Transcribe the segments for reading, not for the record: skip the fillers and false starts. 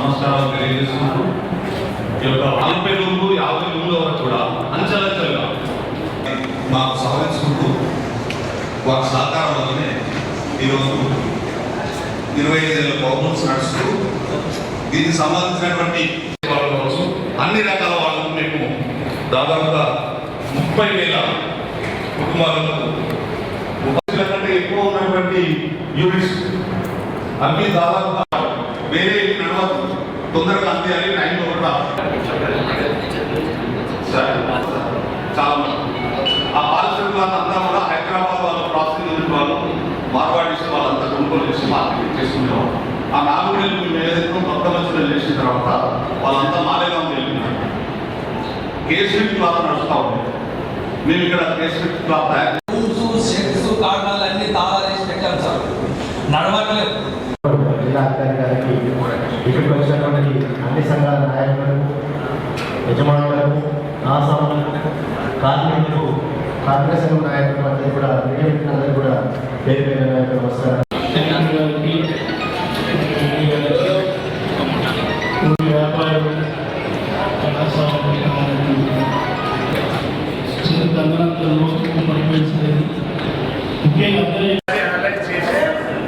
నమస్కారాలు తెలియజేస్తున్నాను. ఈ యొక్క 40 రూములు 50 రూముల వరకు కూడా అంచెలంచెలుగా మాకు సహకరించుకుంటూ వారి సహకారం వల్లనే ఈరోజు 25 పర్ఫార్మెన్స్ నడుస్తూ దీనికి సంబంధించినటువంటి వాళ్ళ కోసం అన్ని రకాల వాళ్ళకు మేము దాదాపుగా 30,000 కుటుంబాలకు 30,000 కంటే ఎక్కువ ఉన్నటువంటి యూనిట్స్ అన్ని దాదాపుగా వేరే నడవదు, తొందరగా అందేయాలి. టైంలో కూడా చాలా ఆ పారిశ్రామిక వాళ్ళంతా కూడా హైదరాబాద్ వాళ్ళు, ప్రాసెసింగ్ యూనిట్ వాళ్ళు, మార్వాడీస్ వాళ్ళంతా కొనుగోలు చేసి మార్కెటింగ్ చేసుకునేవారు. ఆ 4 నెలలు మేము ఏదైతే కొత్త మనుషులు చేసిన తర్వాత వాళ్ళంతా మాలేగాం వెళ్ళినారు. కేసీపీ క్లాత్ నడుస్తూ ఉంది. మేము ఇక్కడ కేసీపీ క్లాత్ కారణాలన్నీ తాళాలు వేసి పెట్టాం సార్, నడవట్లేదు. జిల్లా అధికారి గారికి, ఇక్కడికి వచ్చినటువంటి అన్ని సంఘాల నాయకులకు, యజమానులకు, ఆసాములకు, కార్మికులకు, కార్మిక సంఘం నాయకులకు అందరూ కూడా అందరూ కూడా పేరు పేరు నాయకులు వస్తారు. వ్యాపారం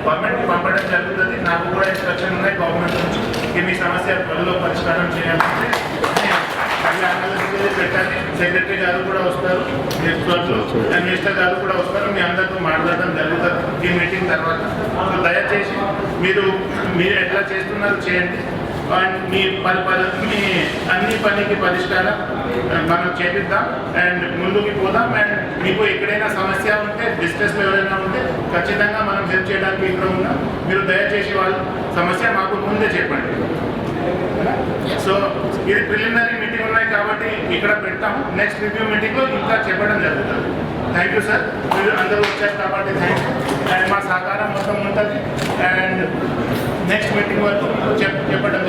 గవర్నమెంట్కి పంపడం జరుగుతుంది. నాకు కూడా ఇన్స్ట్రక్షన్ ఉన్నాయి గవర్నమెంట్ నుంచి, మీ సమస్య త్వరలో పరిష్కారం చేయాలంటే పెట్టండి. సెక్రటరీ గారు కూడా వస్తారు, మినిస్టర్ గారు కూడా వస్తారు, మీ అందరితో మాట్లాడడం జరుగుతుంది ఈ మీటింగ్ తర్వాత. దయచేసి మీరు ఎట్లా చేస్తున్నారు చేయండి. మీ అన్ని పనికి పరిష్కారం మనం చేపిద్దాం అండ్ ముందుకు పోదాం. అండ్ మీకు ఎక్కడైనా సమస్య ఉంటే, డిస్ట్రెస్లో ఎవరైనా ఉంటే ఖచ్చితంగా మనం హెల్ప్ చేయడానికి ఇక్కడ ఉన్నాం. మీరు దయచేసి వాళ్ళ సమస్య మాకు ముందే చెప్పండి. సో ఇది ప్రిలిమినరీ మీటింగ్ ఉన్నాయి కాబట్టి ఇక్కడ పెడతాము. నెక్స్ట్ రివ్యూ మీటింగ్లో ఇంకా చెప్పడం జరుగుతుంది. థ్యాంక్ యూ సార్, మీరు అందరూ వచ్చారు కాబట్టి థ్యాంక్ యూ. అండ్ మా సహకారం మొత్తం ఉంటుంది. అండ్ నెక్స్ట్ మీటింగ్ వరకు చెప్పడం